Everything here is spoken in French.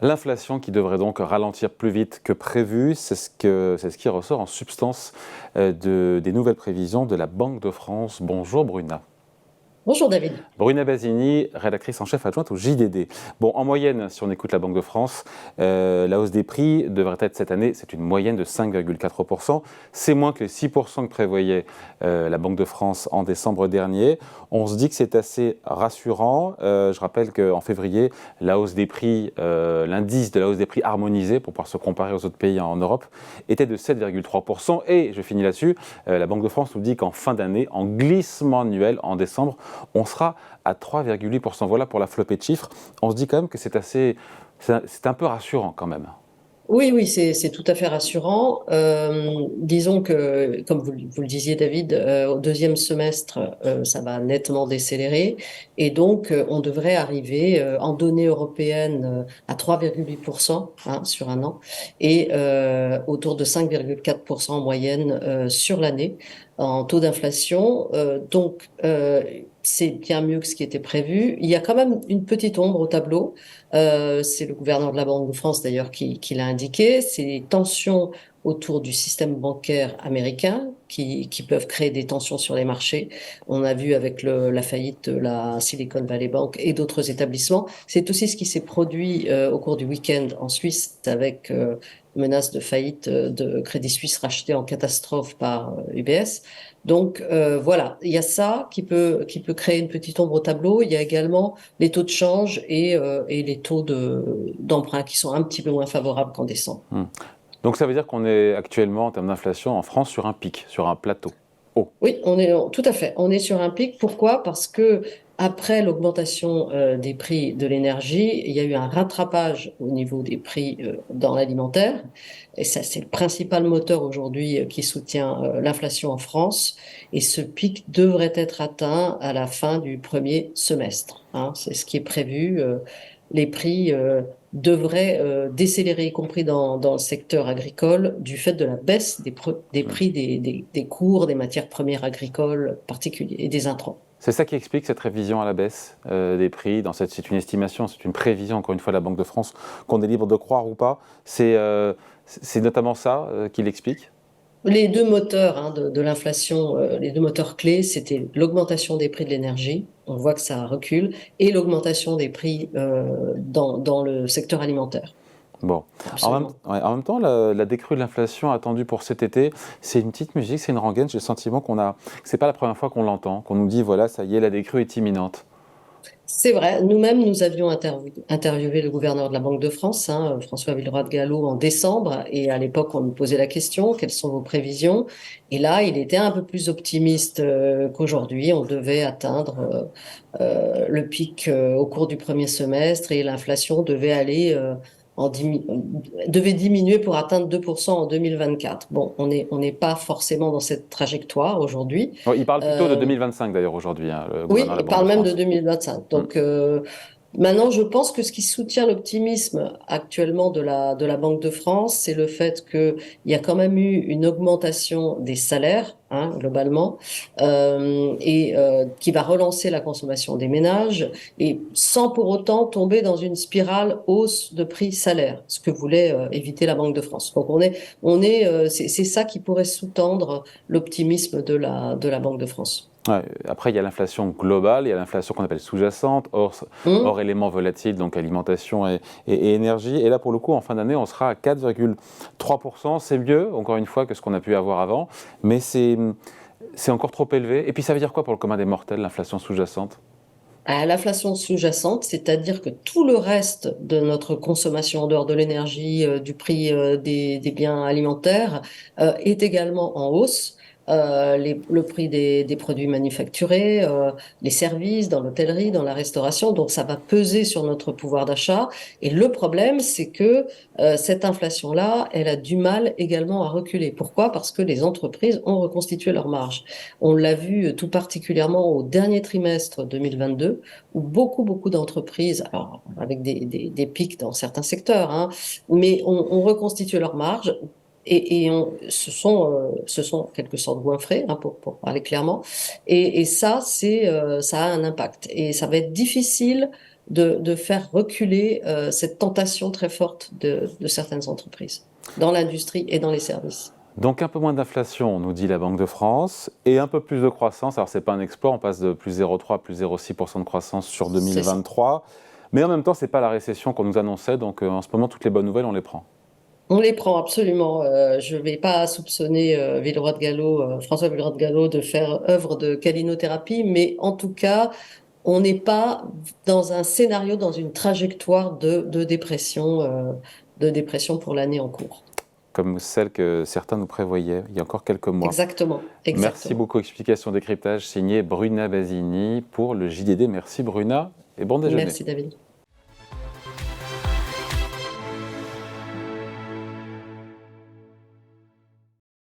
L'inflation qui devrait donc ralentir plus vite que prévu, c'est ce qui ressort en substance des nouvelles prévisions de la Banque de France. Bonjour Bruna. Bonjour David. Bruna Basini, rédactrice en chef adjointe au JDD. Bon, en moyenne, si on écoute la Banque de France, la hausse des prix devrait être cette année, c'est une moyenne de 5,4%. C'est moins que les 6% que prévoyait la Banque de France en décembre dernier. On se dit que c'est assez rassurant. Je rappelle qu'en février, la hausse des prix, l'indice de la hausse des prix harmonisé, pour pouvoir se comparer aux autres pays en Europe, était de 7,3%. Et je finis là-dessus, la Banque de France nous dit qu'en fin d'année, en glissement annuel, en décembre, on sera à 3,8%. Voilà pour la flopée de chiffres. On se dit quand même que c'est un peu rassurant quand même. Oui, c'est tout à fait rassurant. Disons que, comme vous le disiez David, au deuxième semestre, ça va nettement décélérer et donc on devrait arriver en données européennes à 3,8% sur un an et autour de 5,4% en moyenne sur l'année en taux d'inflation. C'est bien mieux que ce qui était prévu. Il y a quand même une petite ombre au tableau. C'est le gouverneur de la Banque de France d'ailleurs qui l'a indiqué. C'est les tensions autour du système bancaire américain qui peuvent créer des tensions sur les marchés. On a vu avec la faillite de la Silicon Valley Bank et d'autres établissements. C'est aussi ce qui s'est produit au cours du week-end en Suisse avec menace de faillite de Crédit Suisse racheté en catastrophe par UBS. Donc voilà, il y a ça qui peut créer une petite ombre au tableau. Il y a également les taux de change et les taux d'emprunt qui sont un petit peu moins favorables qu'en décembre. Donc ça veut dire qu'on est actuellement en termes d'inflation en France sur un pic, sur un plateau haut. Oui, tout à fait. On est sur un pic. Pourquoi? Parce que après l'augmentation des prix de l'énergie, il y a eu un rattrapage au niveau des prix dans l'alimentaire. Et ça, c'est le principal moteur aujourd'hui qui soutient l'inflation en France. Et ce pic devrait être atteint à la fin du premier semestre. C'est ce qui est prévu. Les prix devraient décélérer, y compris dans le secteur agricole, du fait de la baisse des prix des cours des matières premières agricoles particuliers et des intrants. C'est ça qui explique cette révision à la baisse des prix. C'est une estimation, c'est une prévision, encore une fois, de la Banque de France, qu'on est libre de croire ou pas. C'est notamment ça qui l'explique. Les deux moteurs de l'inflation, les deux moteurs clés, c'était l'augmentation des prix de l'énergie, on voit que ça recule, et l'augmentation des prix dans le secteur alimentaire. Bon, Absolument. en même temps, la décrue de l'inflation attendue pour cet été, c'est une petite musique, c'est une rengaine. J'ai le sentiment que c'est pas la première fois qu'on l'entend, qu'on nous dit voilà, ça y est, la décrue est imminente. C'est vrai, nous-mêmes, nous avions interviewé le gouverneur de la Banque de France, François Villeroy de Galhau, en décembre, et à l'époque, on nous posait la question, quelles sont vos prévisions? Et là, il était un peu plus optimiste qu'aujourd'hui. On devait atteindre le pic au cours du premier semestre et l'inflation devait aller devait diminuer pour atteindre 2% en 2024. Bon, on n'est pas forcément dans cette trajectoire aujourd'hui. Bon, il parle plutôt de Euh, 2025 d'ailleurs aujourd'hui, hein, le oui, gouverneur de la il Banque de parle même de France. 2025. Hmm. Donc maintenant, je pense que ce qui soutient l'optimisme actuellement de la Banque de France, c'est le fait qu'il y a quand même eu une augmentation des salaires, globalement, et qui va relancer la consommation des ménages, et sans pour autant tomber dans une spirale hausse de prix salaire, ce que voulait éviter la Banque de France. Donc c'est ça qui pourrait sous-tendre l'optimisme de la Banque de France. Ouais, après, il y a l'inflation globale, il y a l'inflation qu'on appelle sous-jacente, hors Hum. éléments volatiles, donc alimentation et énergie. Et là, pour le coup, en fin d'année, on sera à 4,3%. C'est mieux, encore une fois, que ce qu'on a pu avoir avant, mais c'est encore trop élevé. Et puis, ça veut dire quoi pour le commun des mortels, l'inflation sous-jacente? À l'inflation sous-jacente, c'est-à-dire que tout le reste de notre consommation en dehors de l'énergie, du prix des biens alimentaires, est également en hausse. Le prix des produits manufacturés, les services dans l'hôtellerie, dans la restauration, donc ça va peser sur notre pouvoir d'achat. Et le problème, c'est que cette inflation-là, elle a du mal également à reculer. Pourquoi? Parce que les entreprises ont reconstitué leurs marges. On l'a vu tout particulièrement au dernier trimestre 2022, où beaucoup d'entreprises, alors avec des pics dans certains secteurs, mais ont reconstitué leurs marges. Se sont en quelque sorte goinfrés, pour parler clairement. Et ça, ça a un impact. Et ça va être difficile de faire reculer cette tentation très forte de certaines entreprises, dans l'industrie et dans les services. Donc un peu moins d'inflation, nous dit la Banque de France, et un peu plus de croissance. Alors ce n'est pas un exploit, on passe de plus 0,3 à plus 0,6% de croissance sur C'est ça. 2023. Mais en même temps, ce n'est pas la récession qu'on nous annonçait, donc en ce moment, toutes les bonnes nouvelles, on les prend. On les prend absolument. Je ne vais pas soupçonner Villeroy de Galhau, François Villeroy de Galhau de faire œuvre de calinothérapie, mais en tout cas, on n'est pas dans un scénario, dans une trajectoire de dépression pour l'année en cours. Comme celle que certains nous prévoyaient il y a encore quelques mois. Exactement, Merci exactement. beaucoup. Explication décryptage signée Bruna Basini pour le JDD. Merci Bruna et bon déjeuner. Merci David.